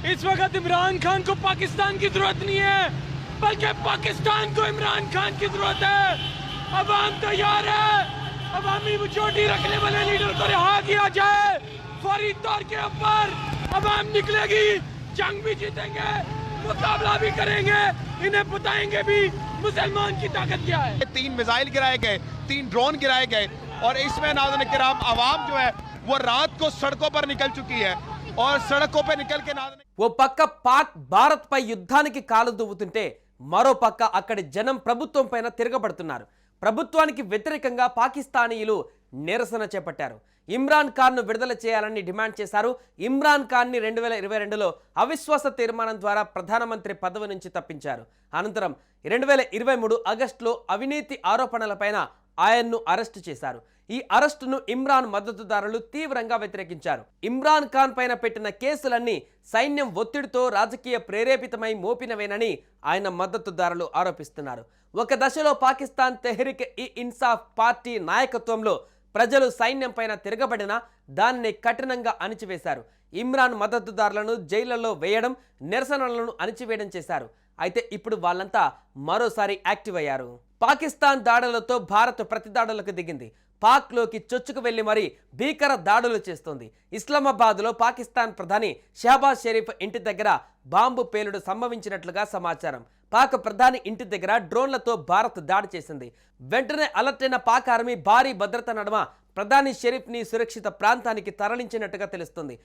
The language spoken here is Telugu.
इस वक्त इमरान खान को पाकिस्तान की जरूरत नहीं है, बल्कि पाकिस्तान को इमरान खान की जरूरत है। अवाम तैयार है, अवामी मेजॉरिटी रखने वाले लीडर को रिहा किया जाए। फौरी तौर के ऊपर अवाम निकलेगी, जंग भी जीतेंगे, मुकाबला भी करेंगे, इन्हें बताएंगे भी मुसलमान की ताकत क्या है। 3 मिसाइल गिराए गए, 3 ड्रोन गिराए गए और इसमें नाज़रीन किराम अवाम जो है वो रात को सड़कों पर निकल चुकी है और सड़कों पर निकल के नाज़रीन ఓ పక్క పాక్ భారత్ పై యుద్ధానికి కాలు దువ్వుతుంటే మరో పక్క అక్కడి జనం ప్రభుత్వం పైన తిరగబడుతున్నారు. ప్రభుత్వానికి వ్యతిరేకంగా పాకిస్తానీయులు నిరసన చేపట్టారు. ఇమ్రాన్ ఖాన్ను విడుదల చేయాలని డిమాండ్ చేశారు. ఇమ్రాన్ ఖాన్ని 2022లో అవిశ్వాస తీర్మానం ద్వారా ప్రధానమంత్రి పదవి నుంచి తప్పించారు. అనంతరం 2023 ఆగస్టులో అవినీతి ఆరోపణలపైన ఆయన్ను అరెస్టు చేశారు. ఈ అరెస్టును ఇమ్రాన్ మద్దతుదారులు తీవ్రంగా వ్యతిరేకించారు. ఇమ్రాన్ ఖాన్ పైన పెట్టిన కేసులన్నీ సైన్యం ఒత్తిడితో రాజకీయ ప్రేరేపితమై మోపినవేనని ఆయన మద్దతుదారులు ఆరోపిస్తున్నారు. ఒక దశలో పాకిస్తాన్ తెహ్రీక్ ఇ ఇన్సాఫ్ పార్టీ నాయకత్వంలో ప్రజలు సైన్యం పైన తిరగబడినా దాన్ని కఠినంగా అణిచివేశారు. ఇమ్రాన్ మద్దతుదారులను జైళ్లలో వేయడం, నిరసనలను అణిచివేయడం చేశారు. అయితే ఇప్పుడు వాళ్ళంతా మరోసారి యాక్టివ్ అయ్యారు. పాకిస్తాన్ దాడులతో భారత్ ప్రతిదాడులకు దిగింది. పాక్లోకి చొచ్చుకు వెళ్లి మరీ భీకర దాడులు చేస్తోంది. ఇస్లామాబాద్లో పాకిస్తాన్ ప్రధాని షహబాజ్ షరీఫ్ ఇంటి దగ్గర బాంబు పేలుడు సంభవించినట్లుగా సమాచారం. పాక్ ప్రధాని ఇంటి దగ్గర డ్రోన్లతో భారత్ దాడి చేసింది. వెంటనే అలర్ట్ అయిన పాక్ ఆర్మీ భారీ భద్రత నడుమ ప్రధాని షరీఫ్ని సురక్షిత ప్రాంతానికి తరలించినట్టుగా తెలుస్తుంది.